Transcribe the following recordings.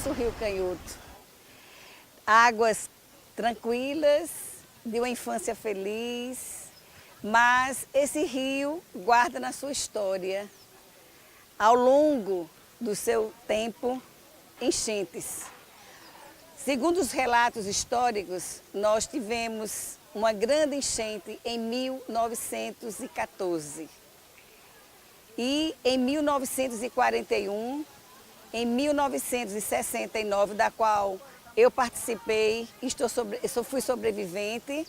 nosso Rio Canhoto. Águas tranquilas, de uma infância feliz, mas esse rio guarda na sua história, ao longo do seu tempo, enchentes. Segundo os relatos históricos, nós tivemos uma grande enchente em 1914. E em 1941, em 1969, da qual eu participei, fui sobrevivente,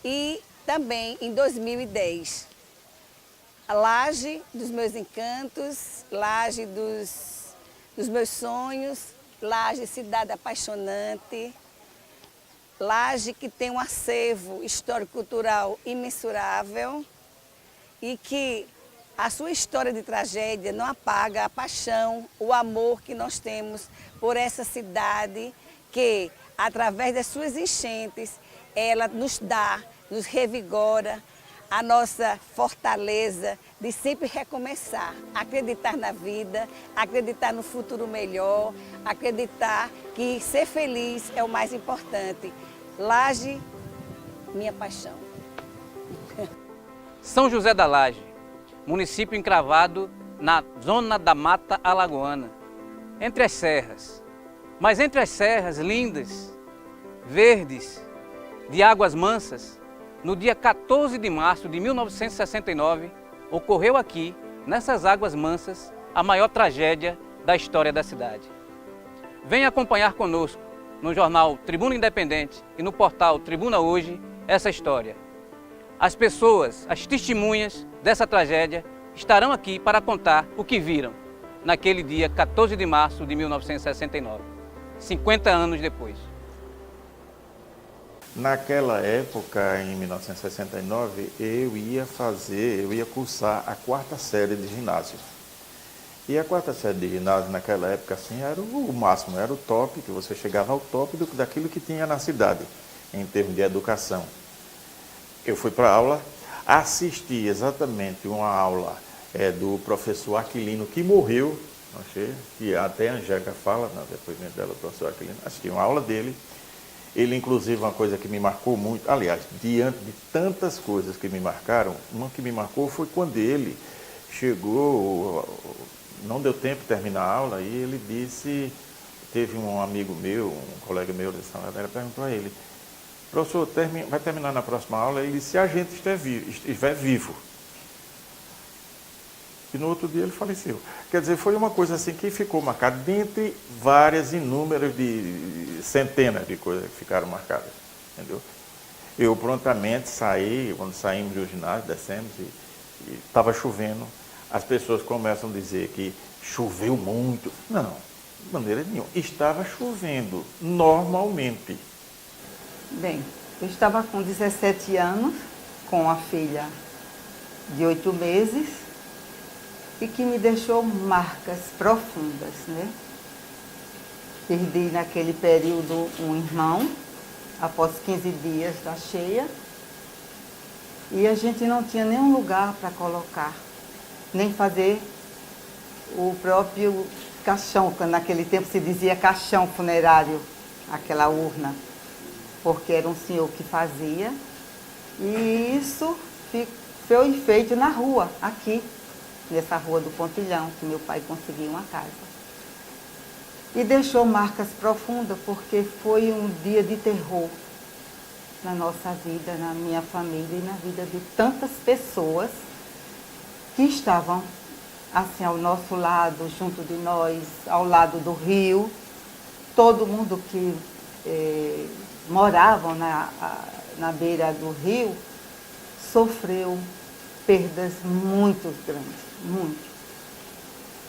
e também em 2010. A laje dos meus encantos, laje dos meus sonhos, laje cidade apaixonante, laje que tem um acervo histórico-cultural imensurável e que a sua história de tragédia não apaga a paixão, o amor que nós temos por essa cidade que, através das suas enchentes, ela nos dá, nos revigora a nossa fortaleza de sempre recomeçar, acreditar na vida, acreditar no futuro melhor, acreditar que ser feliz é o mais importante. Laje, minha paixão. São José da Laje, município encravado na zona da Mata Alagoana, entre as serras. Mas entre as serras lindas, verdes, de águas mansas, no dia 14 de março de 1969, ocorreu aqui, nessas águas mansas, a maior tragédia da história da cidade. Venha acompanhar conosco, no jornal Tribuna Independente e no portal Tribuna Hoje, essa história. As pessoas, as testemunhas dessa tragédia, estarão aqui para contar o que viram naquele dia 14 de março de 1969, 50 anos depois. Naquela época, em 1969, eu ia cursar a 4ª série de ginásio. E a 4ª série de ginásio, naquela época, assim, era o máximo, era o top, que você chegava ao top daquilo que tinha na cidade, em termos de educação. Eu fui para a aula, assisti exatamente uma aula do professor Aquilino, que morreu, que até a Angélica fala, no depoimento dela, o professor Aquilino, assisti uma aula dele. Ele, inclusive, uma coisa que me marcou muito, aliás, diante de tantas coisas que me marcaram, uma que me marcou foi quando ele chegou, não deu tempo de terminar a aula, e ele disse, teve um amigo meu, um colega meu dessa matéria, perguntou a ele, professor, vai terminar na próxima aula? Ele disse, se a gente estiver vivo. E no outro dia ele faleceu. Quer dizer, foi uma coisa assim que ficou marcada, dentre várias, inúmeras, centenas de coisas que ficaram marcadas, entendeu? Eu prontamente saí, quando saímos do ginásio, descemos e estava chovendo, as pessoas começam a dizer que choveu muito. Não, de maneira nenhuma. Estava chovendo normalmente. Bem, eu estava com 17 anos, com a filha de 8 meses, e que me deixou marcas profundas, né? Perdi naquele período um irmão, após 15 dias da cheia, e a gente não tinha nenhum lugar para colocar, nem fazer o próprio caixão, quando naquele tempo se dizia caixão funerário, aquela urna, porque era um senhor que fazia, e isso foi feito na rua, aqui, nessa rua do Pontilhão, que meu pai conseguiu uma casa. E deixou marcas profundas, porque foi um dia de terror na nossa vida, na minha família e na vida de tantas pessoas que estavam assim ao nosso lado, junto de nós, ao lado do rio. Todo mundo que moravam na beira do rio sofreu perdas muito grandes, muito.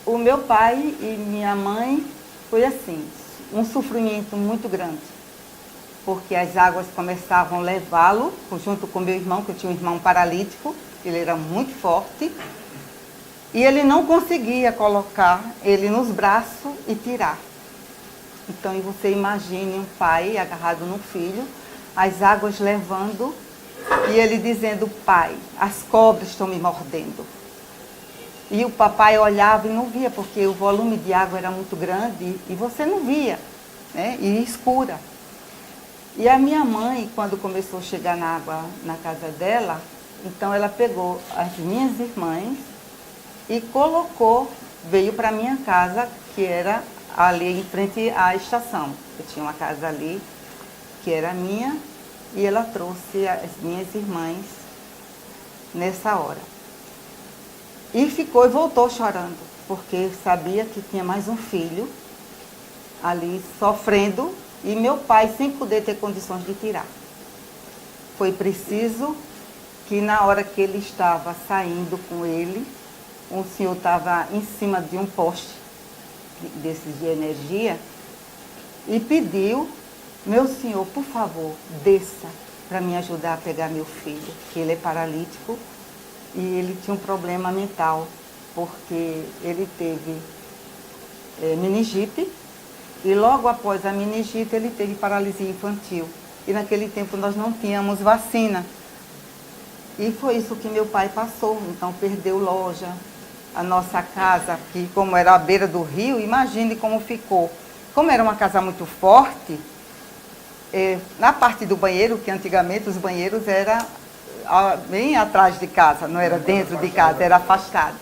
O meu pai e minha mãe foi assim, um sofrimento muito grande, porque as águas começavam a levá-lo, junto com meu irmão, que eu tinha um irmão paralítico, ele era muito forte, e ele não conseguia colocar ele nos braços e tirar. Então, e você imagine um pai agarrado no filho, as águas levando, e ele dizendo, pai, as cobras estão me mordendo. E o papai olhava e não via, porque o volume de água era muito grande e você não via. né? E escura. E a minha mãe, quando começou a chegar na água na casa dela, então ela pegou as minhas irmãs e colocou, veio para minha casa, que era ali em frente à estação. Eu tinha uma casa ali, que era minha, e ela trouxe as minhas irmãs nessa hora. E ficou e voltou chorando, porque sabia que tinha mais um filho ali sofrendo e meu pai sem poder ter condições de tirar. Foi preciso que na hora que ele estava saindo com ele, um senhor estava em cima de um poste desses de energia e pediu: meu senhor, por favor, desça para me ajudar a pegar meu filho, que ele é paralítico e ele tinha um problema mental, porque ele teve meningite e logo após a meningite ele teve paralisia infantil. E naquele tempo nós não tínhamos vacina. E foi isso que meu pai passou, então perdeu loja, a nossa casa, que como era à beira do rio, imagine como ficou. Como era uma casa muito forte, na parte do banheiro, que antigamente os banheiros eram bem atrás de casa, não era dentro de casa, era afastado.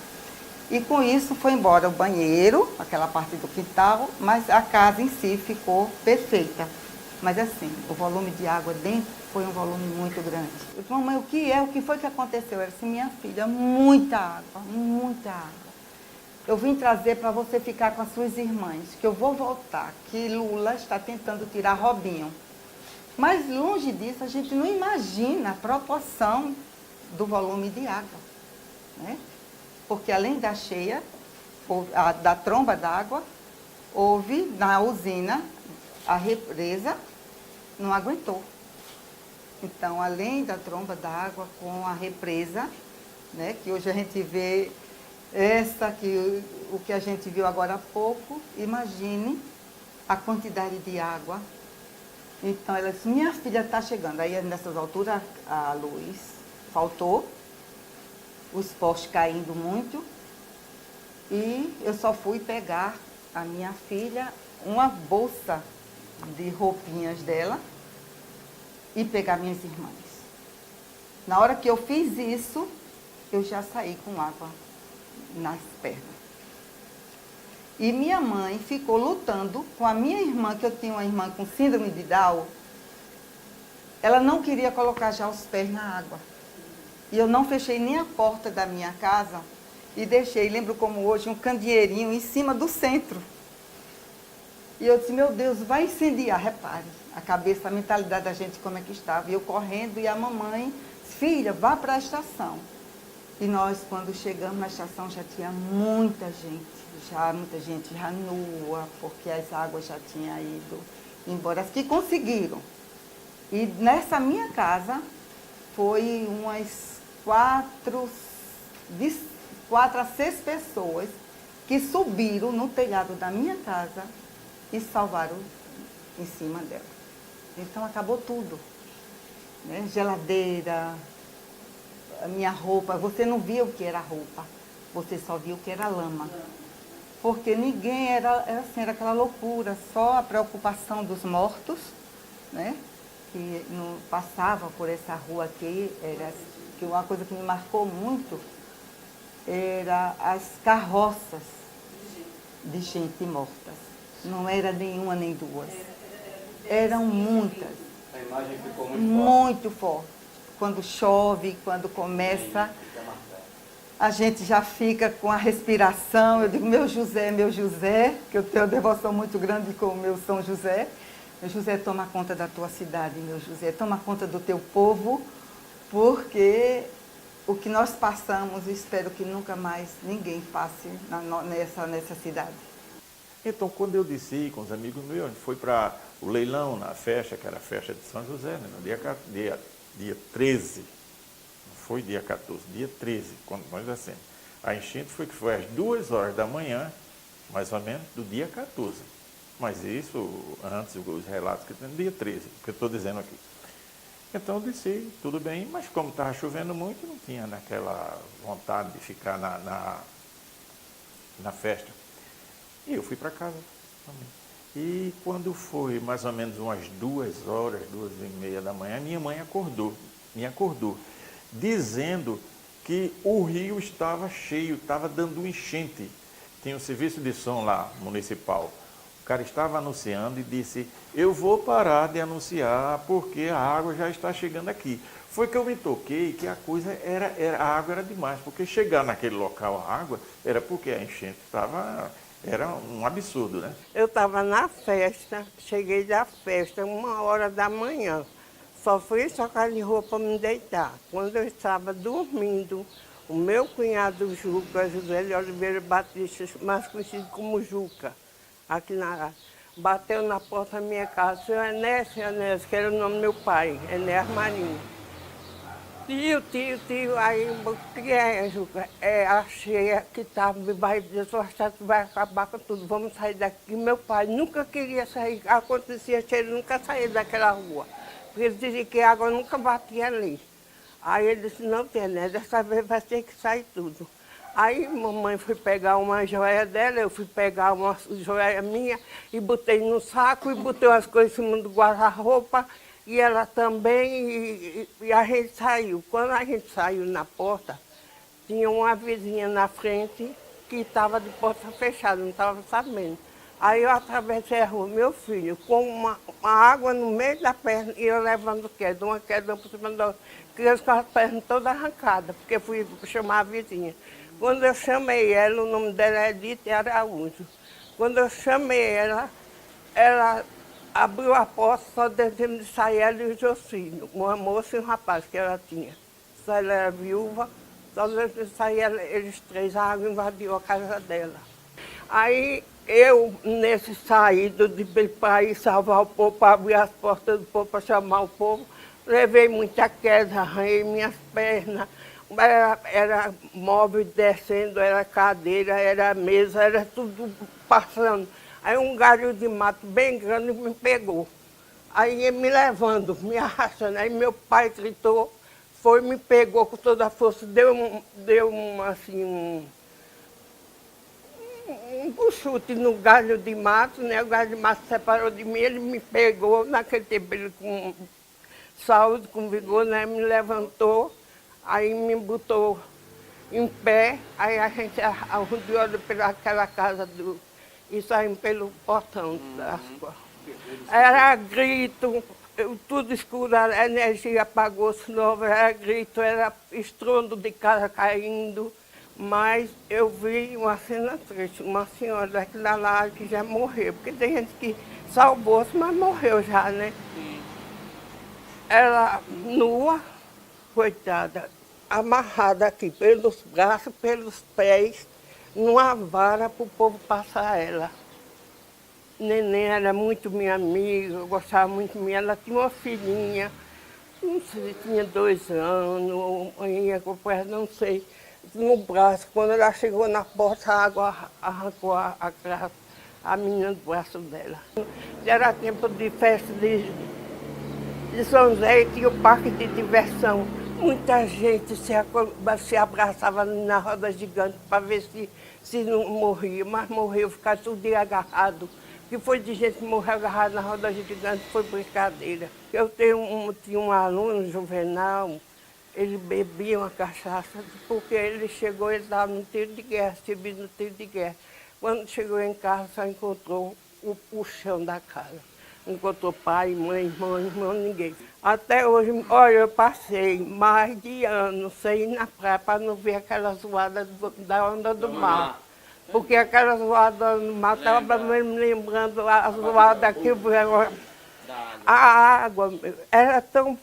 E com isso foi embora o banheiro, aquela parte do quintal, mas a casa em si ficou perfeita. Mas assim, o volume de água dentro foi um volume muito grande. Eu disse: mamãe, o que foi que aconteceu? Ela disse: minha filha, muita água, muita água. Eu vim trazer para você ficar com as suas irmãs, que eu vou voltar, que Lula está tentando tirar Robinho. Mas longe disso, a gente não imagina a proporção do volume de água, né? Porque além da cheia, da tromba d'água, houve na usina, a represa não aguentou. Então, além da tromba d'água com a represa, né, que hoje a gente vê o que a gente viu agora há pouco, imagine a quantidade de água. Então, ela disse: minha filha está chegando. Aí, nessas alturas, a luz faltou, os postes caindo muito, e eu só fui pegar a minha filha uma bolsa de roupinhas dela e pegar minhas irmãs. Na hora que eu fiz isso, eu já saí com água nas pernas. E minha mãe ficou lutando com a minha irmã, que eu tinha uma irmã com síndrome de Down. Ela não queria colocar já os pés na água. E eu não fechei nem a porta da minha casa e deixei, lembro como hoje, um candeeirinho em cima do centro. E eu disse: meu Deus, vai incendiar. Repare, a cabeça, a mentalidade da gente como é que estava. E eu correndo, e a mamãe: filha, vá para a estação. E nós, quando chegamos na estação, já tinha muita gente já nua, porque as águas já tinham ido embora. As que conseguiram. E nessa minha casa, foi umas 4 a 6 pessoas que subiram no telhado da minha casa e salvaram em cima dela. Então acabou tudo, né? Geladeira, a minha roupa, você não via o que era roupa, você só via o que era lama. Porque ninguém era assim, era aquela loucura, só a preocupação dos mortos, né? Que não passava por essa rua aqui, que uma coisa que me marcou muito era as carroças de gente mortas. Não era nenhuma nem duas. Eram muitas. A imagem ficou muito forte. Quando chove, quando começa, a gente já fica com a respiração. Eu digo: meu José, que eu tenho uma devoção muito grande com o meu São José. Meu José, toma conta da tua cidade, meu José, toma conta do teu povo, porque o que nós passamos, espero que nunca mais ninguém passe nessa cidade. Então, quando eu desci com os amigos meus, a gente foi para o leilão, na festa, que era a festa de São José, né, no dia 13, não foi dia 14, dia 13, quando nós descemos. A enchente foi às 2 horas da manhã, mais ou menos, do dia 14. Mas isso, antes, os relatos que tem no dia 13, que eu estou dizendo aqui. Então eu desci, tudo bem, mas como estava chovendo muito, não tinha naquela vontade de ficar na festa. E eu fui para casa também. E quando foi mais ou menos umas 2h, 2h30 da manhã, minha mãe me acordou, dizendo que o rio estava cheio, estava dando enchente. Tinha um serviço de som lá, municipal. O cara estava anunciando e disse, eu vou parar de anunciar porque a água já está chegando aqui. Foi que eu me toquei que a coisa a água era demais, porque chegar naquele local a água era porque a enchente era um absurdo, né? Eu estava na festa, cheguei da festa 1h da manhã. Só fui trocar de roupa para me deitar. Quando eu estava dormindo, o meu cunhado Juca, José de Oliveira Batista, mais conhecido como Juca, aqui bateu na porta da minha casa. Seu Enés, que era o nome do meu pai, Enés Marinho. Tio, aí o que é, Juca? É a cheia que vai desforçar, que vai acabar com tudo, vamos sair daqui. Meu pai nunca queria sair, acontecia cheia, ele nunca saía daquela rua. Porque ele dizia que a água nunca batia ali. Aí ele disse, não tem, né? Dessa vez vai ter que sair tudo. Aí mamãe foi pegar uma joia dela, eu fui pegar uma joia minha e botei no saco e botei as coisas em cima do guarda-roupa. E ela também, e a gente saiu. Quando a gente saiu na porta, tinha uma vizinha na frente que estava de porta fechada, não estava sabendo. Aí eu atravessei a rua, meu filho, com uma água no meio da perna, e eu levando queda, uma queda por cima da outra, criança com as pernas todas arrancadas, porque fui chamar a vizinha. Quando eu chamei ela, o nome dela é Edith Araújo. Quando eu chamei ela abriu a porta, só devendo de sair ela e o Jocínio, uma moça e um rapaz que ela tinha. Só ela era viúva, só devendo de sair eles três, a água invadiu a casa dela. Aí eu, nesse saído para ir salvar o povo, para abrir as portas do povo, para chamar o povo, levei muita queda, arranhei minhas pernas. Era móvel descendo, era cadeira, era mesa, era tudo passando. Aí um galho de mato bem grande me pegou. Aí ele me levando, me arrastando. Aí meu pai gritou, me pegou com toda a força, deu um chute no galho de mato, né? O galho de mato separou de mim, ele me pegou, naquele tempo ele com saúde, com vigor, né? Me levantou, aí me botou em pé, aí a gente arrodeou pelaquela casa e saímos pelo portão das portas. Era grito, tudo escuro, a energia apagou-se nova, era grito, era estrondo de casa caindo. Mas eu vi uma cena triste, uma senhora daquela lá que já morreu, porque tem gente que salvou-se, mas morreu já, né? Ela nua, coitada, amarrada aqui pelos braços, pelos pés, numa vara para o povo passar ela. Neném era muito minha amiga, eu gostava muito de mim. Ela tinha uma filhinha, não sei, tinha 2 anos, não sei, no braço. Quando ela chegou na porta, a água arrancou a menina do braço dela. Era tempo de festa de São José e tinha o parque de diversão. Muita gente se abraçava na roda gigante para ver se não morria, mas morreu, ficava tudo agarrado. O que foi de gente que morreu agarrada na roda gigante foi brincadeira. Eu tinha um aluno, Juvenal, ele bebia uma cachaça, porque ele chegou, ele estava no tiro de guerra, servindo no tiro de guerra. Quando chegou em casa, só encontrou o chão da casa. Não encontrou pai, mãe, irmão, ninguém. Até hoje, olha, eu passei mais de anos sem ir na praia para não ver aquela zoada da onda do mar. Porque aquela zoada do mar estava me lembrando a zoada que a água era tão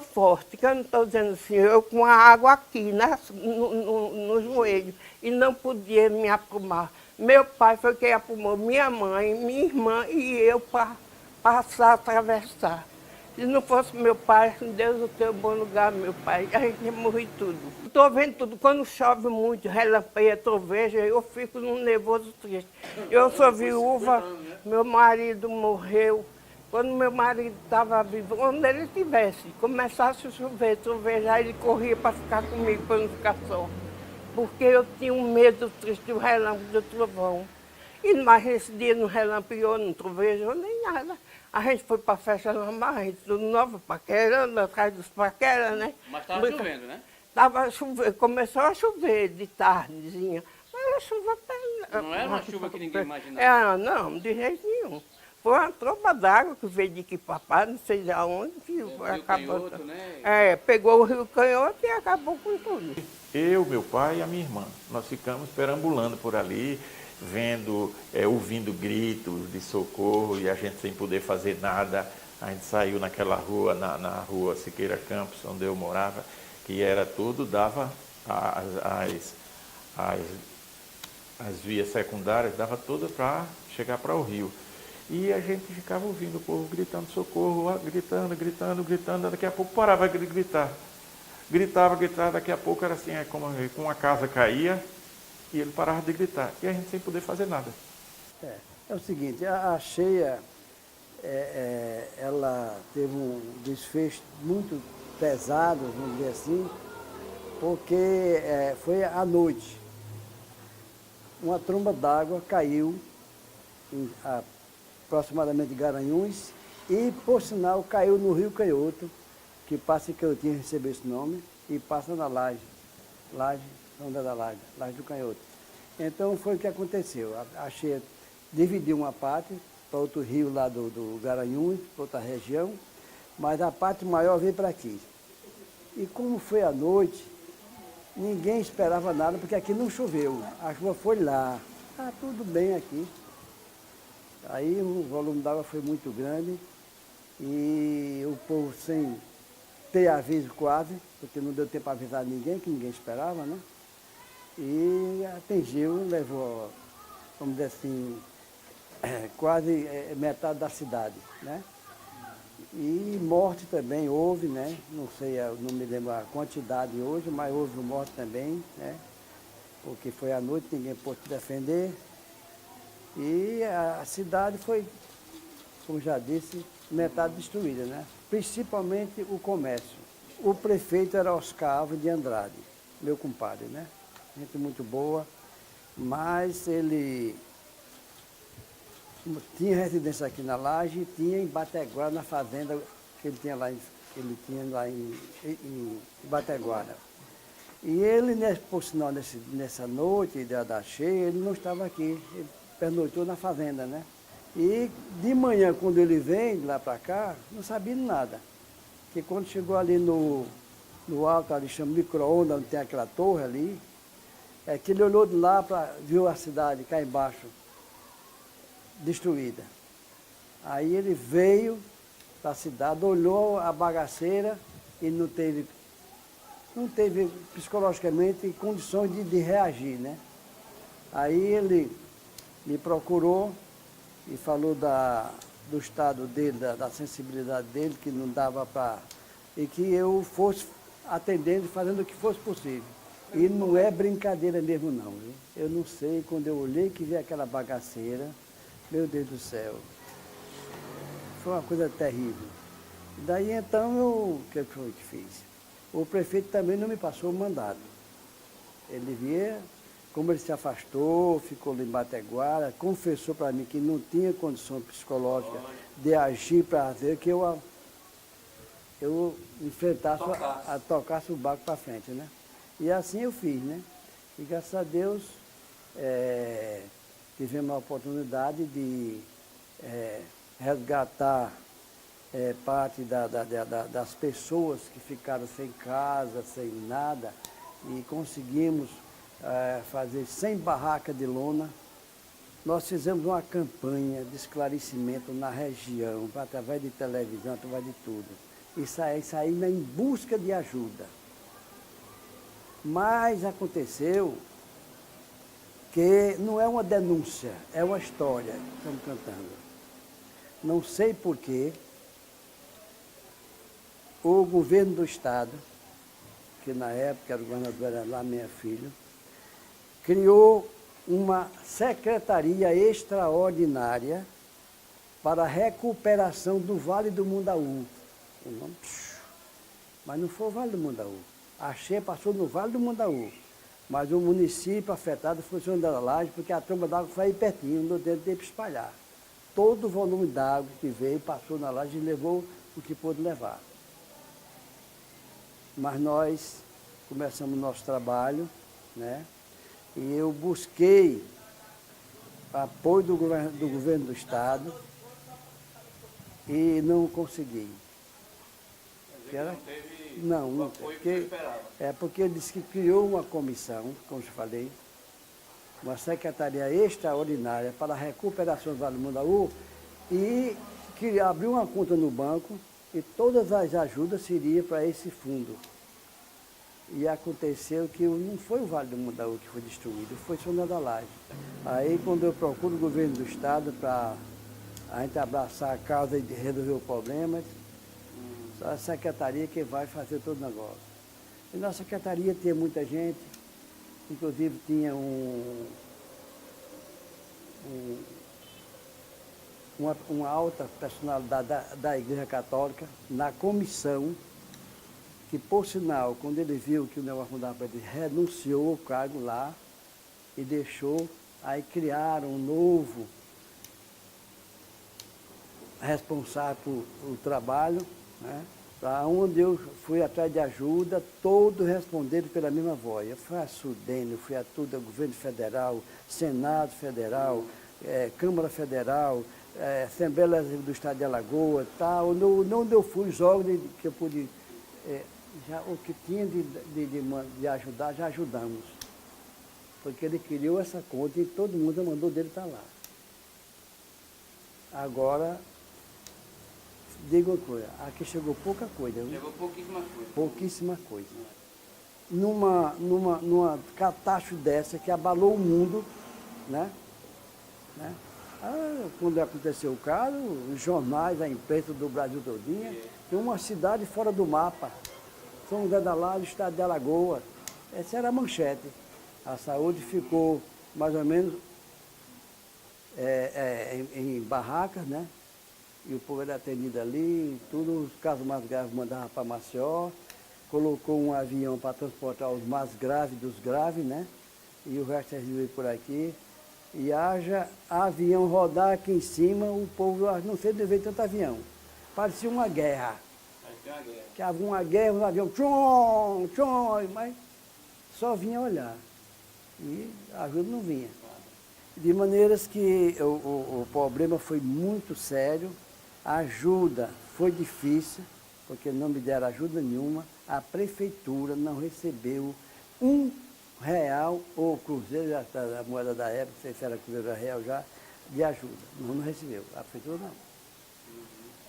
forte que eu não estou dizendo assim, eu com a água aqui no joelho e não podia me aprumar. Meu pai foi quem aprumou minha mãe, minha irmã e eu para passar, atravessar. Se não fosse meu pai, Deus no teu bom lugar, meu pai, a gente ia morrer tudo. Estou vendo tudo, quando chove muito, relampeia, troveja, eu fico num nervoso triste. Eu sou viúva, meu marido morreu. Quando meu marido estava vivo, onde ele estivesse, começasse a chover, trovejar, ele corria para ficar comigo, para não ficar só. Porque eu tinha um medo triste do relâmpago do trovão. E mais esse dia não relampeou, não trovejou, nem nada. A gente foi para a festa normal, a gente tudo nova, paquerando, atrás dos paqueras, né? Mas estava chovendo, né? Tava chovendo, começou a chover de tardezinha. Mas a chuva... Não era uma chuva que ninguém imaginava. Não, de jeito nenhum. Foi uma tromba d'água que veio de Iquipapá, não sei de onde, que acabou. Canhoto, né? Pegou o Rio Canhoto e acabou com tudo. Eu, meu pai e a minha irmã, nós ficamos perambulando por ali, vendo, ouvindo gritos de socorro e a gente sem poder fazer nada. A gente saiu naquela rua, na rua Siqueira Campos, onde eu morava, que era tudo, dava as vias secundárias, dava toda para chegar para o rio. E a gente ficava ouvindo o povo gritando socorro, gritando, daqui a pouco parava de gritar. Gritava, daqui a pouco era assim, como uma casa caía e ele parava de gritar. E a gente sem poder fazer nada. É o seguinte, a cheia, ela teve um desfecho muito pesado, vamos dizer assim, porque foi à noite. Uma tromba d'água caiu em aproximadamente Garanhuns e, por sinal, caiu no Rio Canhoto, que passa em Canhotinho, recebeu esse nome, e passa na Laje, São José da Laje do Canhoto. Então foi o que aconteceu, a cheia dividiu uma parte para outro rio lá do Garanhuns, para outra região, mas a parte maior veio para aqui. E como foi à noite, ninguém esperava nada, porque aqui não choveu, a chuva foi lá, está tudo bem aqui. Aí o volume d'água foi muito grande e o povo sem ter aviso quase, porque não deu tempo para avisar ninguém, que ninguém esperava, né? E atingiu, levou, vamos dizer assim, quase metade da cidade, né? E morte também houve, né? Não sei, eu não me lembro a quantidade hoje, mas houve morte também, né? Porque foi à noite, ninguém pôde defender. E a cidade foi, como já disse, metade destruída, né? Principalmente o comércio. O prefeito era Oscar Alves de Andrade, meu compadre, né? Gente muito boa, mas ele tinha residência aqui na Laje e tinha em Bateguara, na fazenda que ele tinha lá em Bateguara. E ele, por sinal, nessa noite da cheia, ele não estava aqui, ele pernoitou na fazenda, né? E de manhã, quando ele vem lá para cá, não sabia nada. Porque quando chegou ali no alto, ali chama micro-ondas, onde tem aquela torre ali, que ele olhou de lá, viu a cidade cá embaixo, destruída. Aí ele veio para a cidade, olhou a bagaceira e não teve psicologicamente condições de reagir, né? Aí ele me procurou e falou do estado dele, da sensibilidade dele, que não dava para... e que eu fosse atendendo e fazendo o que fosse possível. E não é brincadeira mesmo não, viu? Eu não sei, quando eu olhei que vi aquela bagaceira, meu Deus do céu, foi uma coisa terrível. Daí então, o que foi que fiz? O prefeito também não me passou o mandato. Ele via, como ele se afastou, ficou ali em Bateguara, confessou para mim que não tinha condição psicológica de agir para ver que eu enfrentasse, tocasse o barco para frente, né? E assim eu fiz, né? E graças a Deus tivemos a oportunidade de resgatar parte das pessoas que ficaram sem casa, sem nada, e conseguimos fazer 100 barracas de lona. Nós fizemos uma campanha de esclarecimento na região, através de televisão, através de tudo. E saímos em busca de ajuda. Mas aconteceu que não é uma denúncia, é uma história que estamos cantando. Não sei porquê, o governo do estado, que na época era o governador, era lá minha filha, criou uma secretaria extraordinária para a recuperação do Vale do Mundaú. Mas não foi o Vale do Mundaú. A cheia passou no Vale do Mundaú. Mas o município afetado foi o Senhor da Laje, porque a tromba d'água foi aí pertinho, não deu tempo de espalhar. Todo o volume d'água que veio, passou na laje e levou o que pôde levar. Mas nós começamos o nosso trabalho, né? E eu busquei apoio do governo do Estado e não consegui. Não, porque ele disse que criou uma comissão, como eu falei, uma secretaria extraordinária para a recuperação do Vale do Mundaú e que abriu uma conta no banco e todas as ajudas seriam para esse fundo. E aconteceu que não foi o Vale do Mundaú que foi destruído, foi São João da Laje. Aí quando eu procuro o governo do Estado para a gente abraçar a causa e resolver o problema, só a secretaria que vai fazer todo o negócio. E na secretaria tinha muita gente, inclusive tinha uma alta personalidade da Igreja Católica na comissão, que por sinal, quando ele viu que o negócio mudava para ele, renunciou ao cargo lá e deixou, aí criaram um novo responsável pelo trabalho, né? Para onde eu fui atrás de ajuda, todos responderam pela mesma voz. Eu fui a Sudene, fui a tudo, governo federal, Senado Federal, Câmara Federal, Assembleia do Estado de Alagoas, tal. Onde eu fui, os órgãos que eu pude, o que tinha de ajudar, já ajudamos. Porque ele criou essa conta e todo mundo mandou dele estar lá. Agora, digo uma coisa, aqui chegou pouca coisa. Chegou pouquíssima coisa. Pouquíssima coisa. Numa catástrofe dessa que abalou o mundo, né? Quando aconteceu o caso, os jornais, a imprensa do Brasil todinha, tem uma cidade fora do mapa. São José da Laje, estado de Alagoas. Essa era a manchete. A saúde ficou mais ou menos em barracas, né? E o povo era atendido ali, tudo, os casos mais graves mandava para Maceió, colocou um avião para transportar os mais graves dos graves, né? E o resto resolveu por aqui. E haja avião rodar aqui em cima, o povo não sei de ver tanto avião. Parecia uma guerra. Que havia uma guerra, um avião, tchom, tchom, mas só vinha olhar. E a ajuda não vinha. De maneiras que o problema foi muito sério, a ajuda foi difícil, porque não me deram ajuda nenhuma, a prefeitura não recebeu R$1, ou cruzeiro, a moeda da época, não sei se era cruzeiro ou real já, de ajuda. Não recebeu, a prefeitura não.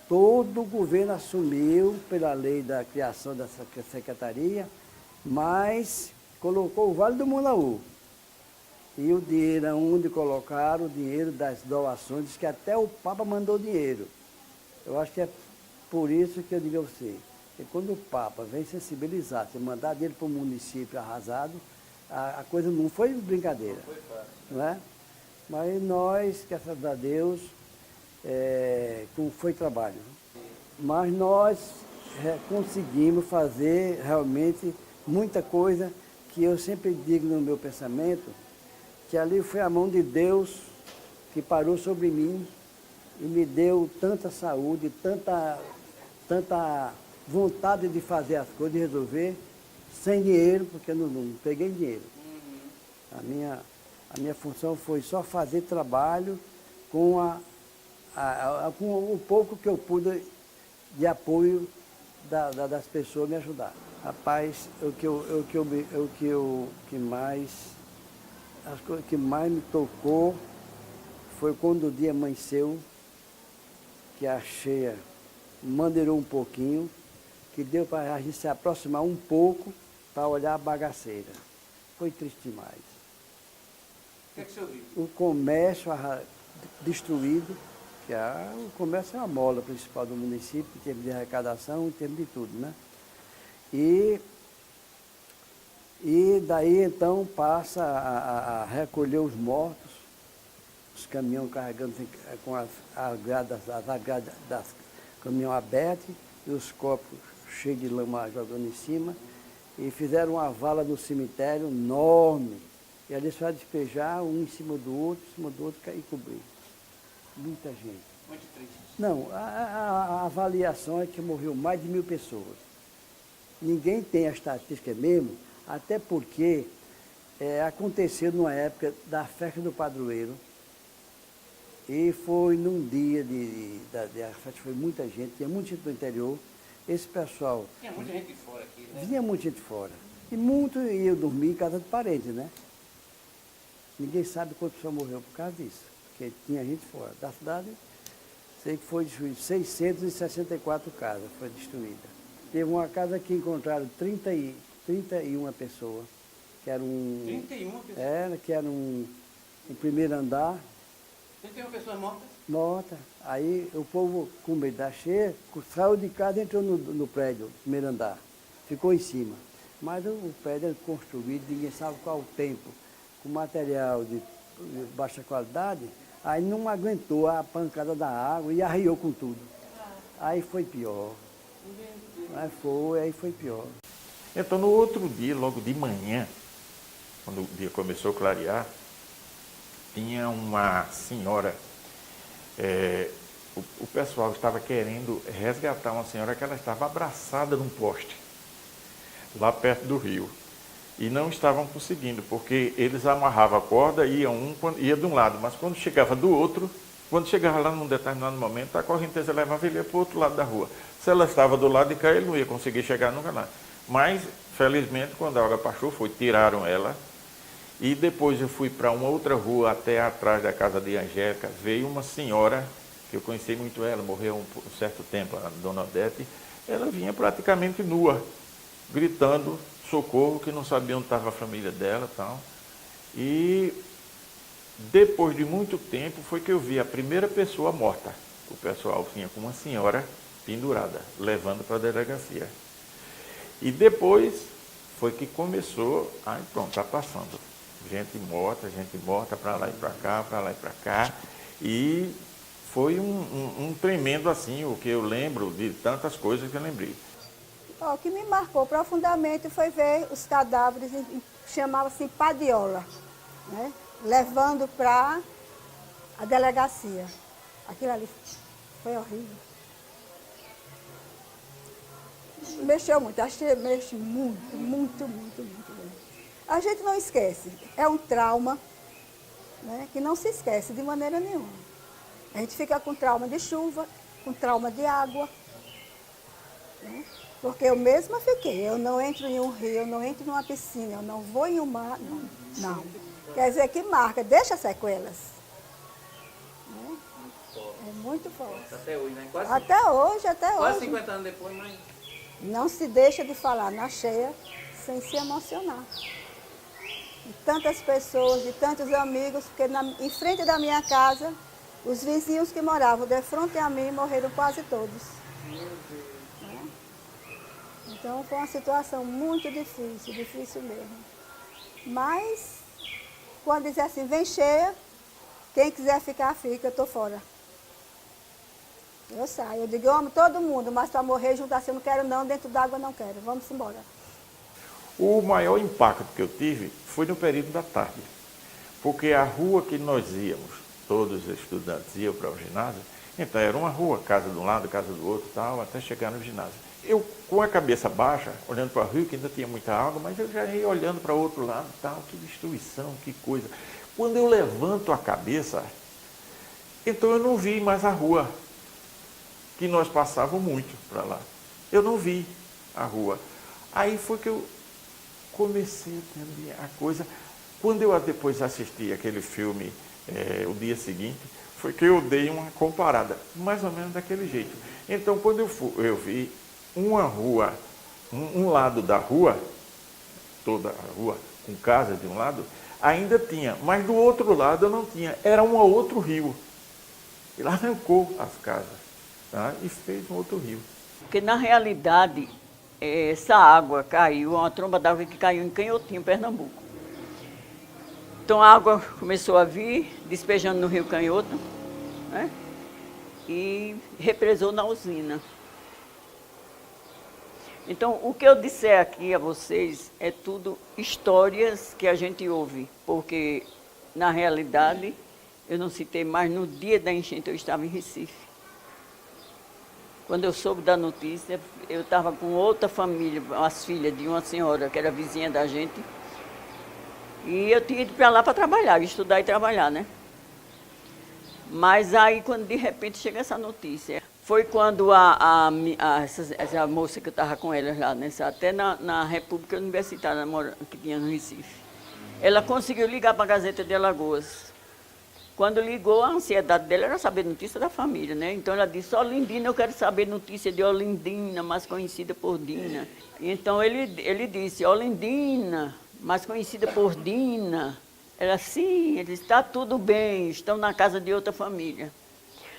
Todo o governo assumiu pela lei da criação dessa secretaria, mas colocou o Vale do Mundaú. E o dinheiro, onde colocaram o dinheiro das doações, diz que até o Papa mandou dinheiro. Eu acho que é por isso que eu digo a você, que quando o Papa vem sensibilizar, se mandar dinheiro para o município arrasado, a coisa não foi brincadeira. Não foi fácil. Não é? Mas nós, graças a Deus, foi trabalho. Mas nós conseguimos fazer realmente muita coisa que eu sempre digo no meu pensamento, que ali foi a mão de Deus que parou sobre mim e me deu tanta saúde, tanta vontade de fazer as coisas, de resolver, sem dinheiro, porque eu não peguei dinheiro. A minha função foi só fazer trabalho com o pouco que eu pude de apoio das pessoas me ajudar. Rapaz, as coisas que mais me tocou foi quando o dia amanheceu, que a cheia maneirou um pouquinho, que deu para a gente se aproximar um pouco para olhar a bagaceira. Foi triste demais. O que é que o senhor viu? O comércio destruído, que o comércio é a mola principal do município, em termos de arrecadação, em termos de tudo, né? E daí então passa a recolher os mortos, os caminhões carregando com as grades das caminhão abertas e os copos cheios de lama jogando em cima. e fizeram uma vala no cemitério enorme. E ali só despejar um em cima do outro e cobrir. Muita gente. Muito triste. Não, a avaliação é que morreu mais de 1000 pessoas. Ninguém tem a estatística mesmo, até porque aconteceu numa época da festa do padroeiro, e foi num dia da festa, foi muita gente, tinha muita gente do interior. Esse pessoal... Tinha muita gente de fora aqui, né? Vinha muita gente de fora. E muito ia dormir em casa de parente, né? Ninguém sabe quantas pessoas morreu por causa disso, porque tinha gente fora. Da cidade, sei que foi destruído 664 casas, foi destruída. Teve uma casa que encontraram 31 pessoas, que era 31 pessoas? Que era um primeiro andar. 31 pessoas mortas? Morta. Aí o povo, com medo da cheia, saiu de casa e entrou no prédio, primeiro andar. Ficou em cima. Mas o prédio era construído, ninguém sabe qual o tempo, com material de baixa qualidade, aí não aguentou a pancada da água e arriou com tudo. Aí foi pior. Aí foi pior. Então, no outro dia, logo de manhã, quando o dia começou a clarear, tinha uma senhora, o pessoal estava querendo resgatar uma senhora que ela estava abraçada num poste, lá perto do rio. E não estavam conseguindo, porque eles amarravam a corda, ia de um lado, mas quando chegava do outro, quando chegava lá num determinado momento, a correnteza levava ele para o outro lado da rua. Se ela estava do lado de cá, ele não ia conseguir chegar nunca lá. Mas, felizmente, quando a água baixou, tiraram ela. E depois eu fui para uma outra rua, até atrás da casa de Angélica, veio uma senhora, que eu conheci muito ela, morreu um certo tempo, a dona Odete, ela vinha praticamente nua, gritando socorro, que não sabia onde estava a família dela e tal. E depois de muito tempo foi que eu vi a primeira pessoa morta. O pessoal vinha com uma senhora pendurada, levando para a delegacia. E depois foi que começou, aí pronto, está passando. Gente morta, para lá e para cá, para lá e para cá. E foi um tremendo assim, o que eu lembro de tantas coisas que eu lembrei. O que me marcou profundamente foi ver os cadáveres, chamava-se padiola, né? Levando para a delegacia. Aquilo ali foi horrível. Mexeu muito, achei mexe muito. A gente não esquece, é um trauma, né, que não se esquece de maneira nenhuma. A gente fica com trauma de chuva, com trauma de água, né? Porque eu mesma fiquei, eu não entro em um rio, eu não entro numa piscina, eu não vou em um mar, não. Quer dizer que marca, deixa sequelas. Né? É muito forte. Até hoje, né? Até hoje. Quase 50 anos depois, mas... Não se deixa de falar na cheia sem se emocionar. De tantas pessoas, de tantos amigos, porque em frente da minha casa, os vizinhos que moravam de frente a mim morreram quase todos. Né? Então foi uma situação muito difícil mesmo. Mas, quando dizer assim, vem cheia, quem quiser ficar, fica, eu estou fora. Eu saio, eu digo, eu amo todo mundo, mas para morrer junto assim, eu não quero não, dentro d'água eu não quero, vamos embora. O maior impacto que eu tive foi no período da tarde, porque a rua que nós íamos, todos os estudantes iam para o ginásio, então era uma rua, casa de um lado, casa do outro, tal, até chegar no ginásio. Eu, com a cabeça baixa, olhando para o rio, que ainda tinha muita água, mas eu já ia olhando para o outro lado, tal, que destruição, que coisa. Quando eu levanto a cabeça, então eu não vi mais a rua, que nós passávamos muito para lá. Eu não vi a rua. Aí foi que eu comecei a entender a coisa. Quando eu depois assisti aquele filme, o dia seguinte, foi que eu dei uma comparada, mais ou menos daquele jeito. Então, quando eu vi uma rua, um lado da rua, toda a rua, com casa de um lado, ainda tinha, mas do outro lado eu não tinha, era um outro rio. Ele arrancou as casas. Tá? E fez um outro rio. Porque, na realidade, essa água caiu, uma tromba d'água que caiu em Canhotinho, Pernambuco. Então, a água começou a vir, despejando no rio Canhoto, né? E represou na usina. Então, o que eu disser aqui a vocês é tudo histórias que a gente ouve, porque, na realidade, eu não citei, mas no dia da enchente eu estava em Recife. Quando eu soube da notícia, eu estava com outra família, as filhas de uma senhora que era vizinha da gente, e eu tinha ido para lá para trabalhar, estudar e trabalhar, né? Mas aí, quando de repente chega essa notícia, foi quando essa moça que eu estava com ela lá, né, até na República Universitária que tinha no Recife, ela conseguiu ligar para a Gazeta de Alagoas. Quando ligou, a ansiedade dela era saber notícia da família, né? Então ela disse, Olindina, eu quero saber notícia de Olindina, mais conhecida por Dina. Então ele disse, Olindina, mais conhecida por Dina. Ela, sim, ele disse, está tudo bem, estão na casa de outra família.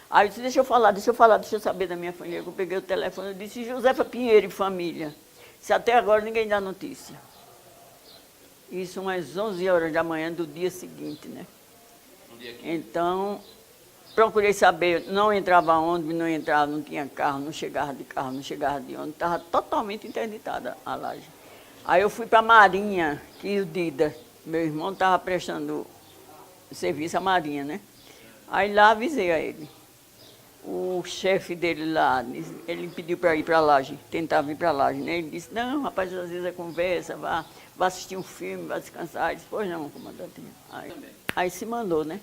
Aí eu disse, deixa eu saber da minha família. Eu peguei o telefone e disse, Josefa Pinheiro e família. Se até agora ninguém dá notícia. Isso umas 11 horas da manhã do dia seguinte, né? Então, procurei saber, não entrava ônibus, não entrava, não tinha carro, não chegava de ônibus, estava totalmente interditada a laje. Aí eu fui para a Marinha, que o Dida, meu irmão, estava prestando serviço à Marinha, né? Aí lá avisei a ele. O chefe dele lá, ele pediu para ir para a laje, tentava ir para a laje, né? Ele disse, não, rapaz, às vezes é conversa, vá assistir um filme, vá descansar. Ele disse, pois não, comandante. Aí se mandou, né?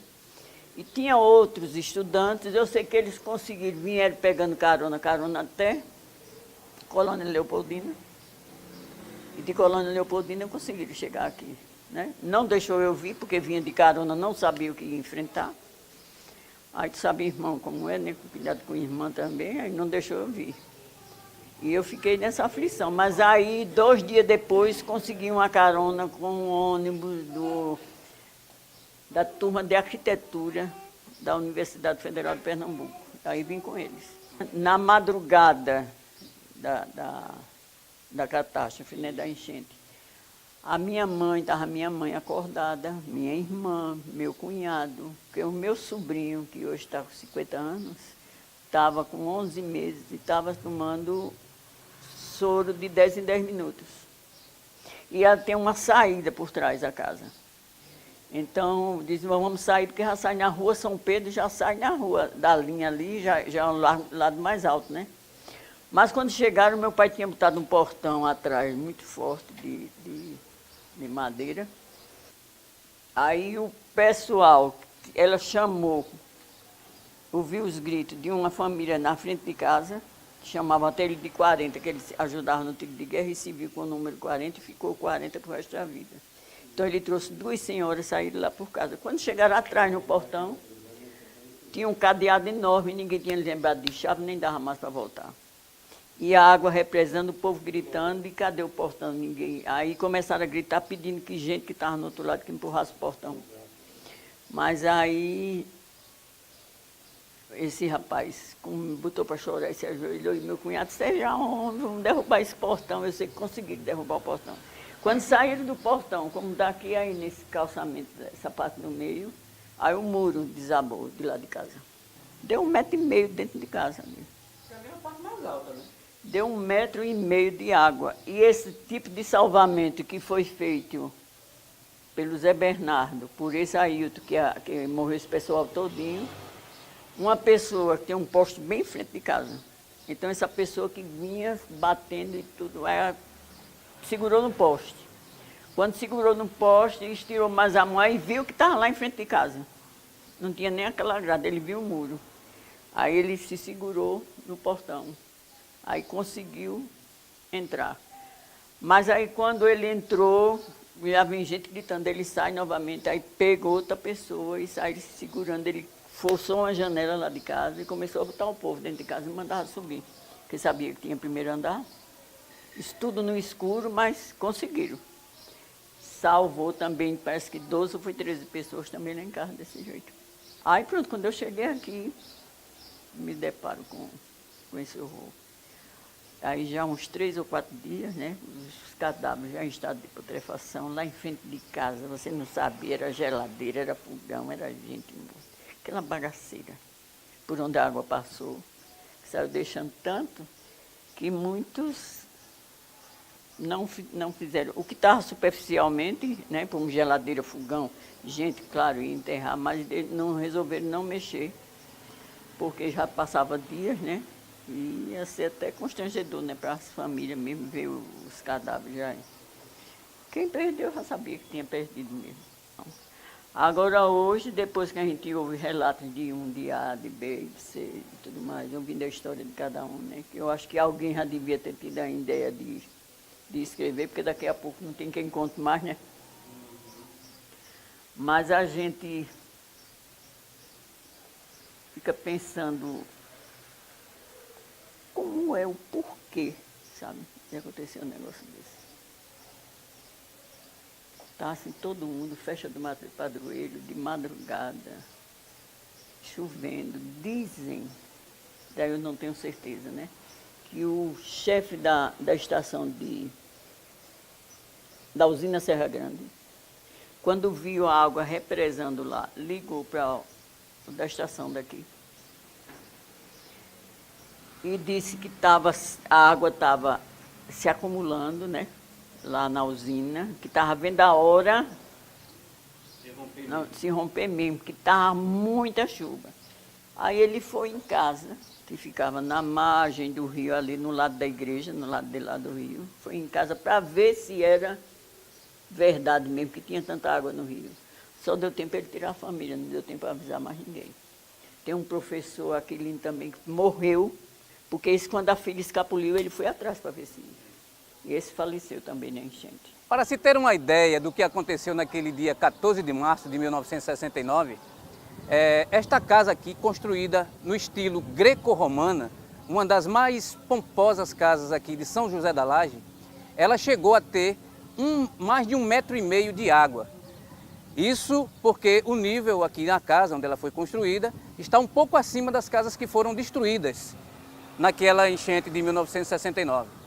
E tinha outros estudantes, eu sei que eles conseguiram, vieram pegando carona até Colônia Leopoldina. E de Colônia Leopoldina conseguiram chegar aqui, né? Não deixou eu vir, porque vinha de carona, não sabia o que ia enfrentar. Aí tu sabe, irmão, como é, né? Cuidado com a irmã também, aí não deixou eu vir. E eu fiquei nessa aflição. Mas aí, 2 dias depois, consegui uma carona com um ônibus da turma de arquitetura da Universidade Federal de Pernambuco. Aí vim com eles. Na madrugada da catástrofe, né, da enchente, estava minha mãe acordada, minha irmã, meu cunhado, porque o meu sobrinho, que hoje está com 50 anos, estava com 11 meses e estava tomando soro de 10 em 10 minutos. E ela tem uma saída por trás da casa. Então, dizem, vamos sair, porque já sai na rua São Pedro, já sai na rua da linha ali, já é um lado mais alto, né? Mas quando chegaram, meu pai tinha botado um portão atrás, muito forte, de madeira. Aí o pessoal, ela chamou, ouviu os gritos de uma família na frente de casa, que chamavam até ele de 40, que eles ajudavam no tiro de guerra, e se viu com o número 40 e ficou 40 para o resto da vida. Então ele trouxe 2 senhoras, saíram lá por casa. Quando chegaram atrás no portão, tinha um cadeado enorme, ninguém tinha lembrado de chave, nem dava mais para voltar. E a água represando, o povo gritando, e cadê o portão? Ninguém. Aí começaram a gritar, pedindo que gente que estava no outro lado que empurrasse o portão. Mas aí, esse rapaz me botou para chorar e se ajoelhou, e meu cunhado, seja homem, vamos derrubar esse portão. Eu sei que conseguiram derrubar o portão. Quando saíram do portão, como daqui aí nesse calçamento, essa parte no meio, aí o muro desabou de lá de casa. Deu 1,5 metro dentro de casa. Também é a parte mais alta, né? Deu 1,5 metro de água. E esse tipo de salvamento que foi feito pelo Zé Bernardo, por esse Ailton, que morreu esse pessoal todinho, uma pessoa que tem um poste bem em frente de casa. Então essa pessoa que vinha batendo e tudo, ela segurou no poste. Quando segurou no poste, estirou mais a mão e viu que estava lá em frente de casa. Não tinha nem aquela grade, ele viu o muro. Aí ele se segurou no portão. Aí conseguiu entrar. Mas aí quando ele entrou, já vem gente gritando, ele sai novamente. Aí pegou outra pessoa e saiu se segurando. Ele forçou uma janela lá de casa e começou a botar o povo dentro de casa e mandava subir. Porque sabia que tinha primeiro andar. Isso tudo no escuro, mas conseguiram. Salvou também, parece que 12 ou foi 13 pessoas também lá em casa desse jeito. Aí pronto, quando eu cheguei aqui, me deparo com esse horror. Aí já uns 3 ou 4 dias, né? Os cadáveres já em estado de putrefação, lá em frente de casa, você não sabia, era geladeira, era fogão, era gente, aquela bagaceira, por onde a água passou, que saiu deixando tanto, que muitos não fizeram. O que estava superficialmente, né, como geladeira, fogão, gente, claro, ia enterrar, mas não resolveram não mexer, porque já passava dias, né? E ia ser até constrangedor, né, para as famílias mesmo ver os cadáveres já. Quem perdeu já sabia que tinha perdido mesmo. Agora hoje, depois que a gente ouve relatos de um, de A, de B, de C e tudo mais, ouvindo a história de cada um, né? Que eu acho que alguém já devia ter tido a ideia de escrever, porque daqui a pouco não tem quem conte mais, né? Mas a gente fica pensando como é o porquê, sabe, de acontecer um negócio desse. Tá assim, todo mundo, festa do padroeiro, de madrugada, chovendo. Dizem, daí eu não tenho certeza, né? Que o chefe da estação da usina Serra Grande, quando viu a água represando lá, ligou para da estação daqui e disse que a água estava se acumulando, né? Lá na usina, que estava vendo a hora se romper mesmo, que estava muita chuva. Aí ele foi em casa, que ficava na margem do rio, ali no lado da igreja, no lado de lá do rio. Foi em casa para ver se era verdade mesmo, que tinha tanta água no rio. Só deu tempo ele tirar a família, não deu tempo para avisar mais ninguém. Tem um professor, aquele também, que morreu, porque esse, quando a filha escapuliu, ele foi atrás para ver se... E esse faleceu também na enchente. Para se ter uma ideia do que aconteceu naquele dia 14 de março de 1969, esta casa aqui, construída no estilo greco-romana, uma das mais pomposas casas aqui de São José da Laje, ela chegou a ter mais de 1,5 metro de água. Isso porque o nível aqui na casa onde ela foi construída está um pouco acima das casas que foram destruídas naquela enchente de 1969.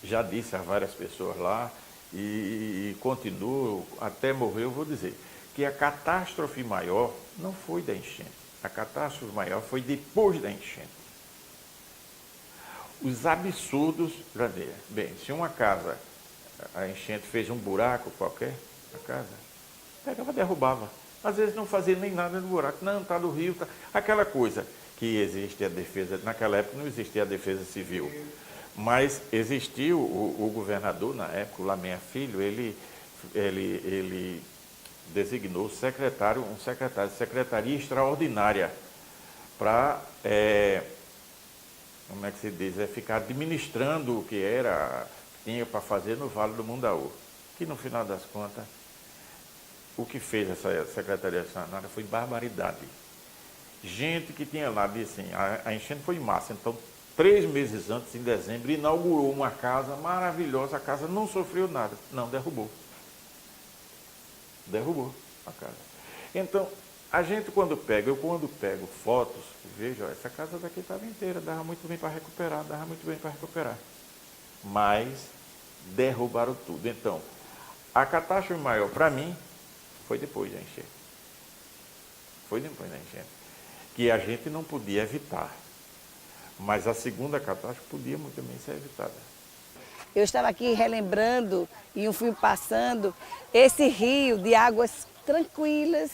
Já disse a várias pessoas lá e continuo, até morrer eu vou dizer, que a catástrofe maior não foi da enchente. A catástrofe maior foi depois da enchente. Os absurdos, bem, se uma casa, a enchente fez um buraco qualquer na casa, pegava, derrubava. Às vezes não fazia nem nada no buraco, não, está no rio, tá. Aquela coisa que existe a defesa, naquela época não existia a defesa civil. Mas existiu o governador, na época, o Lameia Filho, ele designou um secretário de secretaria extraordinária para, como é que se diz, ficar administrando o que tinha para fazer no Vale do Mundaú. Que no final das contas, o que fez essa secretaria extraordinária foi barbaridade. Gente que tinha lá, disse assim, a enchente foi em março, então 3 meses antes, em dezembro, inaugurou uma casa maravilhosa, a casa não sofreu nada, não, derrubou. Derrubou a casa. Então, a gente quando pego fotos, vejo, ó, essa casa daqui estava inteira, dava muito bem para recuperar, mas derrubaram tudo. Então, a catástrofe maior para mim foi depois da enchente. Foi depois da enchente, que a gente não podia evitar. Mas a segunda catástrofe podia muito bem ser evitada. Eu estava aqui relembrando, e eu fui passando, esse rio de águas tranquilas,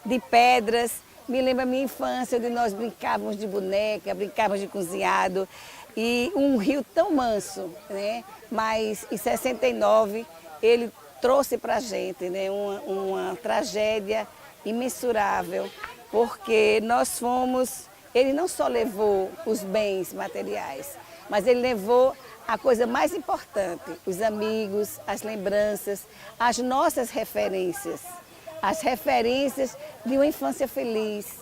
de pedras, me lembra a minha infância, onde nós brincávamos de boneca, brincávamos de cozinhado, e um rio tão manso, né? Mas em 69 ele trouxe para a gente, né, uma tragédia imensurável, porque nós fomos... Ele não só levou os bens materiais, mas ele levou a coisa mais importante, os amigos, as lembranças, as nossas referências, as referências de uma infância feliz,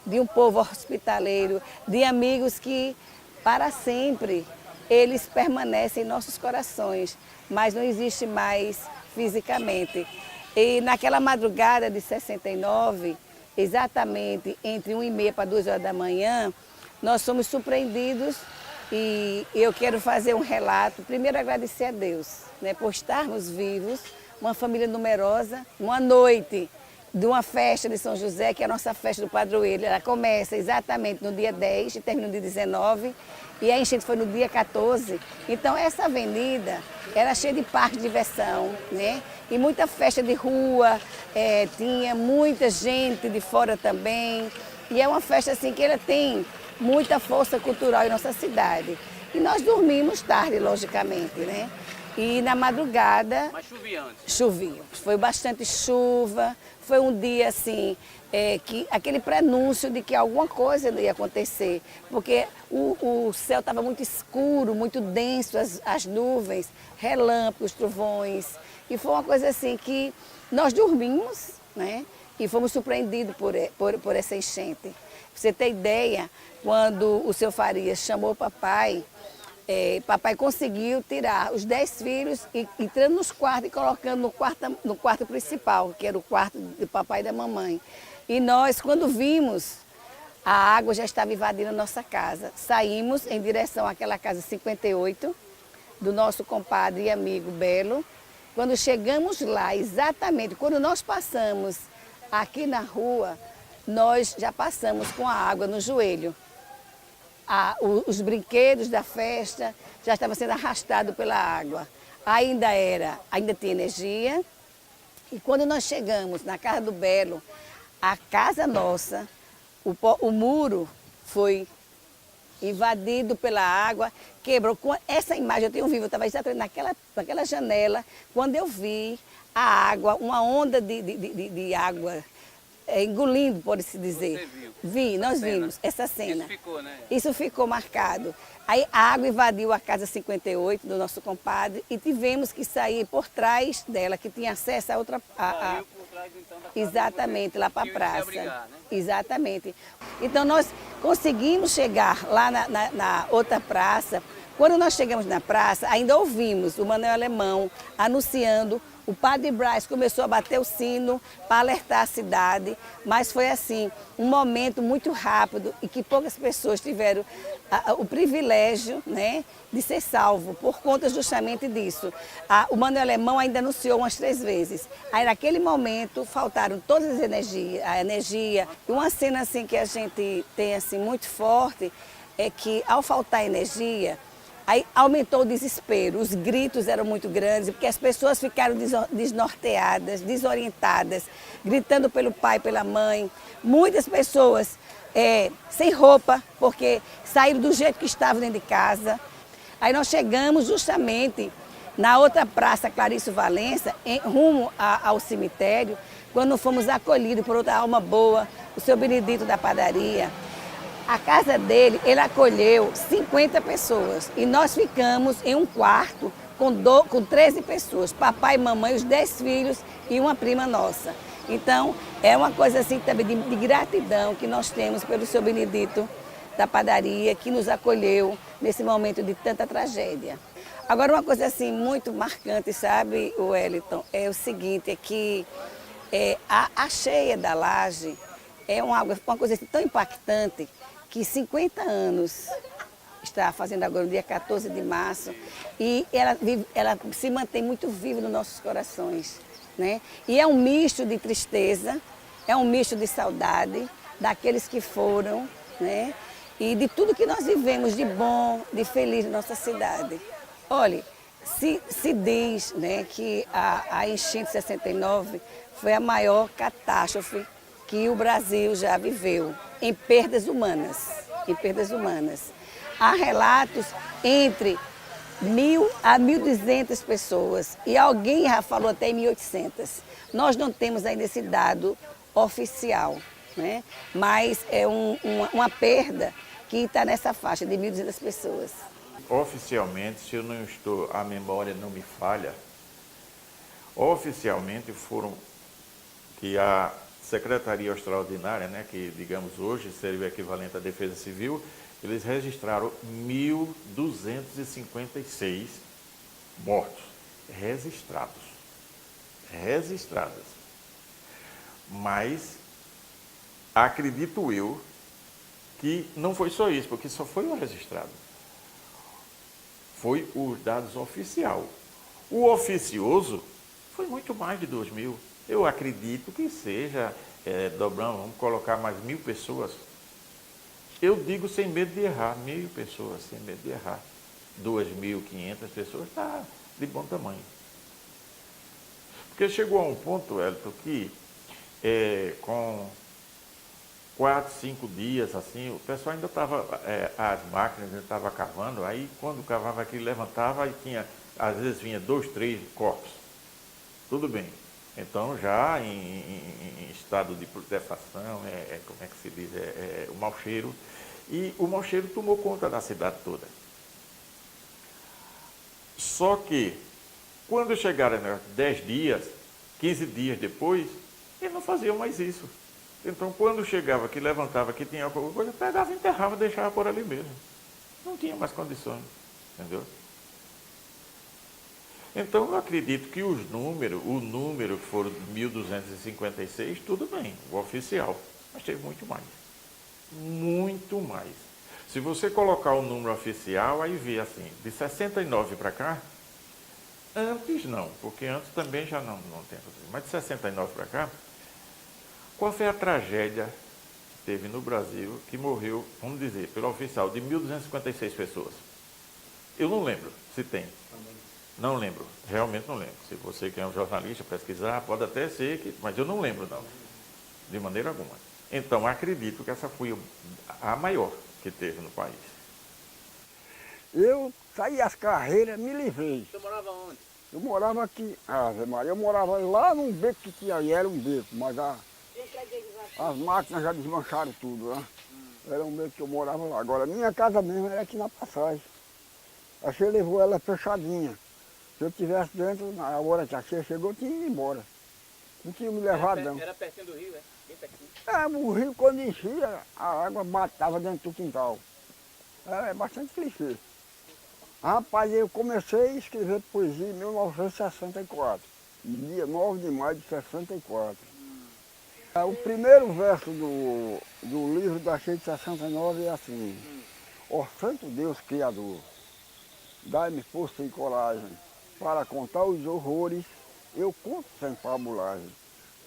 de um povo hospitaleiro, de amigos que, para sempre, eles permanecem em nossos corações, mas não existe mais fisicamente. E naquela madrugada de 69, exatamente entre 1h30 para 2 horas da manhã, nós somos surpreendidos e eu quero fazer um relato. Primeiro, agradecer a Deus, né, por estarmos vivos, uma família numerosa, uma noite de uma festa de São José, que é a nossa festa do padroeiro. Ela começa exatamente no dia 10 e termina no dia 19, e a enchente foi no dia 14. Então essa avenida era cheia de parque de diversão, né? E muita festa de rua, tinha muita gente de fora também. E é uma festa assim que ela tem muita força cultural em nossa cidade. E nós dormimos tarde, logicamente, né? E na madrugada... Mas chovia antes? Chovia. Foi bastante chuva. Foi um dia assim, aquele prenúncio de que alguma coisa ia acontecer. Porque o céu estava muito escuro, muito denso, as nuvens, relâmpagos, trovões. E foi uma coisa assim que nós dormimos, né? E fomos surpreendidos por essa enchente. Pra você ter ideia, quando o seu Farias chamou o papai, papai conseguiu tirar os 10 filhos e entrando nos quartos e colocando no quarto principal, que era o quarto do papai e da mamãe. E nós, quando vimos, a água já estava invadindo a nossa casa. Saímos em direção àquela casa 58, do nosso compadre e amigo Belo. Quando chegamos lá, exatamente, quando nós passamos aqui na rua, nós já passamos com a água no joelho. Os brinquedos da festa já estavam sendo arrastados pela água. Ainda tinha energia. E quando nós chegamos na casa do Belo, a casa nossa, o muro foi invadido pela água, quebrou. Com essa imagem eu tenho vivo, eu estava exatamente naquela janela, quando eu vi a água, uma onda de água engolindo, pode-se dizer. Você viu? Nós vimos essa cena. Isso ficou, né? Isso ficou marcado. Aí a água invadiu a casa 58 do nosso compadre e tivemos que sair por trás dela, que tinha acesso a outra... Saiu por trás, então, da casa Exatamente, lá para a que praça. ia se abrigar, né? Exatamente. Então nós conseguimos chegar lá na outra praça. Quando nós chegamos na praça, ainda ouvimos o Manuel Alemão anunciando. O padre Braz começou a bater o sino para alertar a cidade, mas foi assim, um momento muito rápido e que poucas pessoas tiveram o privilégio, né, de ser salvo, por conta justamente disso. O Manuel Alemão ainda anunciou umas 3 vezes. Aí naquele momento faltaram todas as energias, a energia. E uma cena assim que a gente tem assim muito forte é que ao faltar energia, aí aumentou o desespero, os gritos eram muito grandes, porque as pessoas ficaram desnorteadas, desorientadas, gritando pelo pai, pela mãe. Muitas pessoas sem roupa, porque saíram do jeito que estavam dentro de casa. Aí nós chegamos justamente na outra praça, Clarice Valença, rumo ao cemitério, quando fomos acolhidos por outra alma boa, o seu Benedito da padaria. A casa dele, ele acolheu 50 pessoas e nós ficamos em um quarto com 13 pessoas, papai, mamãe, os 10 filhos e uma prima nossa. Então, é uma coisa assim também de gratidão que nós temos pelo seu Benedito da padaria, que nos acolheu nesse momento de tanta tragédia. Agora, uma coisa assim muito marcante, sabe, Wellington, é o seguinte, é que a cheia da laje é uma coisa assim, tão impactante, que 50 anos está fazendo agora no dia 14 de março e ela se mantém muito viva nos nossos corações, né? E é um misto de tristeza, é um misto de saudade daqueles que foram, né? E de tudo que nós vivemos de bom, de feliz na nossa cidade. Olha, se diz, né, que a enchente de 69 foi a maior catástrofe que o Brasil já viveu em perdas humanas, Há relatos entre 1.000 a 1.200 pessoas e alguém já falou até 1.800. Nós não temos ainda esse dado oficial, né? Mas é uma perda que está nessa faixa de 1.200 pessoas. Oficialmente, se eu não estou, a memória não me falha, oficialmente foram que a Secretaria Extraordinária, né, que digamos hoje seria o equivalente à Defesa Civil, eles registraram 1.256 mortos, registrados. Mas acredito eu que não foi só isso, porque só foi o registrado. Foi os dados oficiais. O oficioso foi muito mais de 2.000. Eu acredito que seja, dobramos, vamos colocar mais 1.000 pessoas. Eu digo sem medo de errar, 1.000 pessoas, sem medo de errar. 2.500 pessoas está de bom tamanho. Porque chegou a um ponto, Elton, que com 4, 5 dias, assim, o pessoal ainda estava, as máquinas ainda estavam cavando, aí quando cavava aquilo, levantava, aí tinha, às vezes vinha 2, 3 corpos. Tudo bem. Então, já em estado de putrefação, como é que se diz, o mau cheiro, e o mau cheiro tomou conta da cidade toda. Só que, quando chegaram 10 dias, 15 dias depois, eles não faziam mais isso. Então, quando chegava, que levantava, que tinha alguma coisa, pegava, enterrava, deixava por ali mesmo. Não tinha mais condições, entendeu? Então, eu acredito que o número que foram 1.256, tudo bem, o oficial, mas teve muito mais. Muito mais. Se você colocar o número oficial, aí vê assim, de 69 para cá, antes não, porque antes também já não tem, mas de 69 para cá, qual foi a tragédia que teve no Brasil que morreu, vamos dizer, pelo oficial, de 1.256 pessoas? Eu não lembro se tem. Não lembro, realmente não lembro. Se você que é um jornalista pesquisar, pode até ser, mas eu não lembro não, de maneira alguma. Então, acredito que essa foi a maior que teve no país. Eu saí as carreiras, me livrei. Você morava onde? Eu morava aqui, Ave Maria, eu morava lá num beco que tinha ali, era um beco, mas as máquinas já desmancharam tudo, né? Era um beco que eu morava lá. Agora, minha casa mesmo era aqui na passagem. A Cheia levou ela fechadinha. Se eu estivesse dentro, na hora que a Cheia chegou, eu tinha ido embora. Não tinha me levado, não. Era pertinho do rio, bem pertinho. O rio, quando enchia, a água batava dentro do quintal. É bastante clichê. Rapaz, eu comecei a escrever poesia em 1964, dia 9 de maio de 64. O primeiro verso do livro da Cheia de 69 é assim: Ó Santo Deus Criador, dai-me força e coragem para contar os horrores, eu conto sem fabulagem.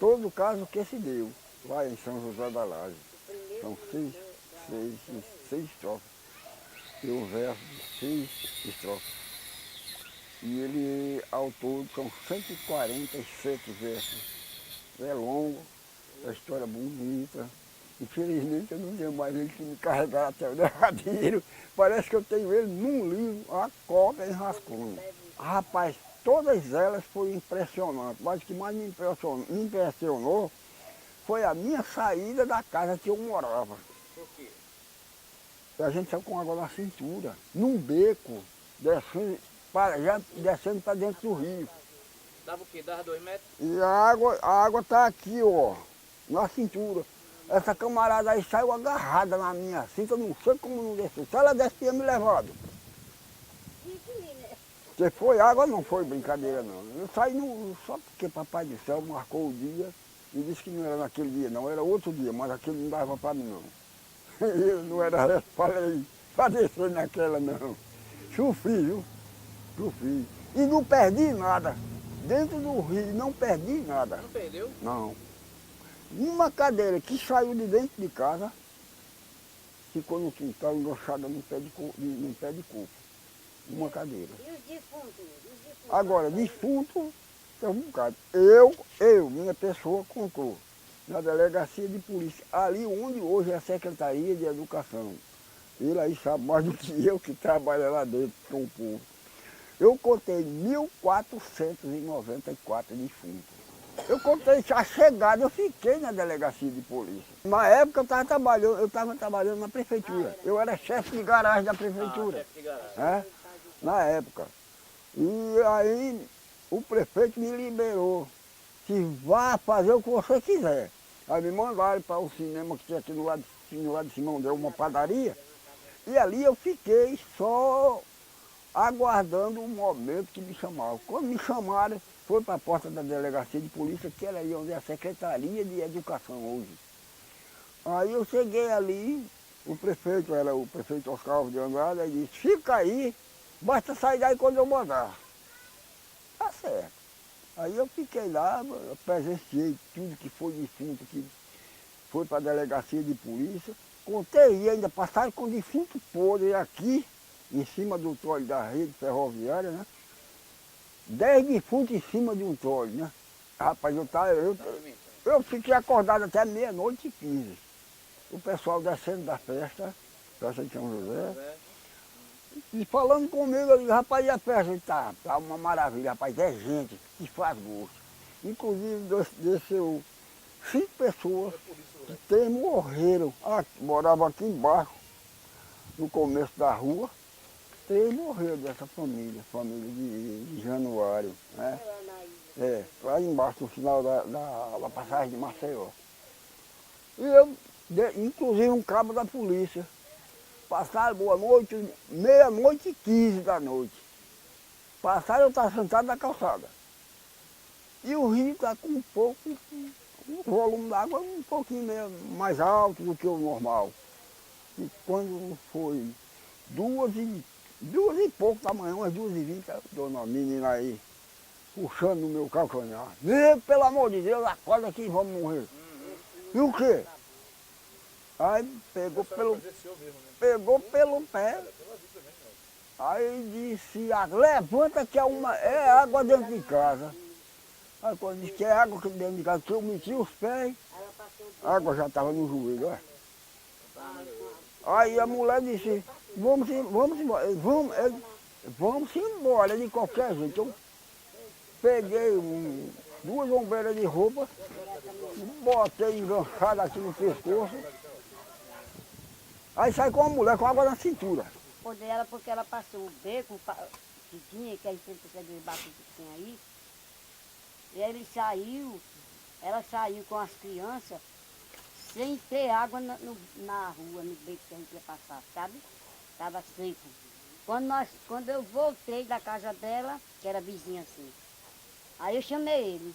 Todo caso que se deu, lá em São José da Laje. São seis estrofes. Tem um verso de 6 estrofes. E ele, ao todo, são 147 versos. É longo, é uma história bonita. Infelizmente eu não tenho mais ele que me carregar até o derradeiro. Parece que eu tenho ele num livro, a cópia em rascunho. Rapaz, todas elas foram impressionantes, mas o que mais me impressionou foi a minha saída da casa que eu morava. Por quê? A gente saiu com água na cintura, num beco, descendo para dentro do rio. Dava o quê? Dava 2 metros? E a água está aqui, ó, na cintura. Essa camarada aí saiu agarrada na minha cinta, eu não sei como não desceu. Se ela desce, tinha me levado. Se foi água, não foi brincadeira, não. Eu saí só porque Papai do Céu marcou o dia e disse que não era naquele dia, não. Era outro dia, mas aquele não dava para mim, não. Eu não era para descer naquela, não. Sofri, viu? Sofri. E não perdi nada. Dentro do rio, não perdi nada. Não perdeu? Não. Uma cadeira que saiu de dentro de casa, ficou no quintal enganchada num pé de coco. Uma cadeira. E os defuntos? Agora, defunto, tem um bocado. Minha pessoa, contou na delegacia de polícia, ali onde hoje é a Secretaria de Educação. Ele aí sabe mais do que eu que trabalha lá dentro com o povo. Eu contei 1.494 defuntos. Eu contei a chegada, eu fiquei na delegacia de polícia. Na época eu estava trabalhando na prefeitura. Eu era chefe de garagem da prefeitura. Chefe de garagem. Na época. E aí o prefeito me liberou. Que vá fazer o que você quiser. Aí me mandaram para o cinema que tinha aqui no lado de Simão, deu uma padaria. E ali eu fiquei só aguardando o momento que me chamavam. Quando me chamaram, foi para a porta da delegacia de polícia, que era ali onde é a Secretaria de Educação hoje. Aí eu cheguei ali, o prefeito era o prefeito Oscar Alves de Andrade, e disse, fica aí, basta sair daí quando eu mandar. Tá certo. Aí eu fiquei lá, eu presenciei tudo que foi defunto, que foi para a delegacia de polícia. Contei e ainda passaram com defunto podre aqui, em cima do trole da rede ferroviária, né? 10 defuntos em cima de um trole, né? Rapaz, eu fiquei acordado até meia-noite e 15. O pessoal descendo da festa de São José, e falando comigo, eu digo, rapaz, e a festa? Ele tá uma maravilha, rapaz, é gente que faz gosto. Inclusive desceu 5 pessoas, que 3 morreram, moravam aqui embaixo, no começo da rua. 3 morreram dessa família de Januário, né? Lá embaixo, no final da passagem de Maceió. E eu, inclusive um cabo da polícia, passaram boa noite, meia-noite e 15 da noite. Passaram, eu estava sentado na calçada. E o rio está com o volume d'água um pouquinho mais alto do que o normal. E quando foi 2 e pouco da manhã, umas 2h20, a dona menina aí, puxando no meu calcanhar. Pelo amor de Deus, acorda aqui, vamos morrer. E o quê? Aí pegou pelo pé. Aí disse, levanta que é água dentro de casa. Aí quando disse que é água dentro de casa, que eu meti os pés, a água já estava no joelho, ó. Aí a mulher disse, vamos embora, vamos embora de qualquer jeito. Eu peguei 2 ombreiras de roupa, botei enganchada aqui no pescoço. Aí sai com a mulher com água na cintura. Poder ela porque ela passou o beco que tinha, que a gente sempre consegue bater que tinha aí. E ele saiu, ela saiu com as crianças sem ter água na rua, no beco que a gente ia passar, sabe? Estava seco. Quando eu voltei da casa dela, que era vizinha assim, aí eu chamei ele.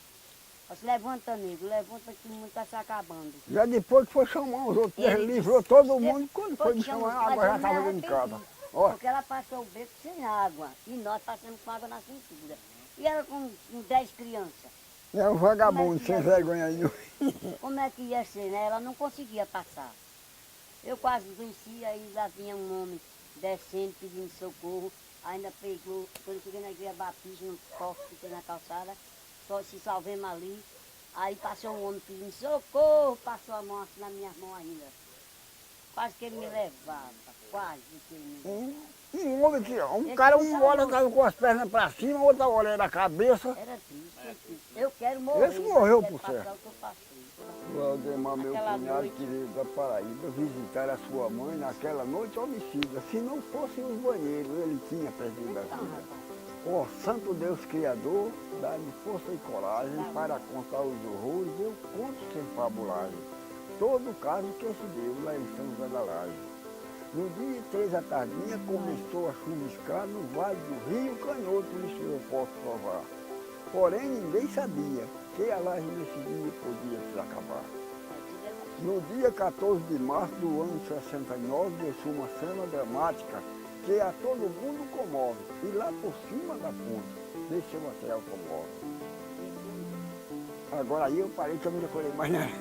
Eu disse, levanta, nego, levanta que o mundo está se acabando. Já depois que foi chamar os outros, ele livrou todo mundo, quando foi me chamar, a água já estava dentro de casa. Porque ela passou o beco sem água, e nós passamos com água na cintura. E ela com 10 crianças. É um vagabundo, sem vergonha aí. Como é que ia ser, né? Ela não conseguia passar. Eu quase venci, aí lá vinha um homem descendo, pedindo socorro, ainda pegou, quando eu cheguei na igreja Batista, no posto que tem na calçada, só se salvemos ali. Aí passou um homem pedindo socorro, passou a mão assim na minha mão ainda. Quase que ele me levava, quase que ele me levava. Um homem que, um hora estava com as pernas para cima, outra hora era a cabeça. Era triste. Eu quero morrer. Esse morreu por certo. certo. O Aldemar, meu cunhado, que veio da Paraíba visitar a sua mãe naquela noite homicida. Se não fossem os banheiros, ele tinha perdido a vida. Ó Santo Deus Criador, dá-me força e coragem para contar os horrores, eu conto sem fabulagem. Todo caso que se deu lá em São José da Laje. No dia 3 da tardinha começou a chuviscar no Vale do Rio Canhoto, isso eu posso provar. Porém ninguém sabia que a laje nesse dia podia se acabar. No dia 14 de março do ano 69 desceu uma cena dramática que a todo mundo comove. E lá por cima da ponte desceu até automóvel. Agora aí eu parei que eu não decorei mais nada.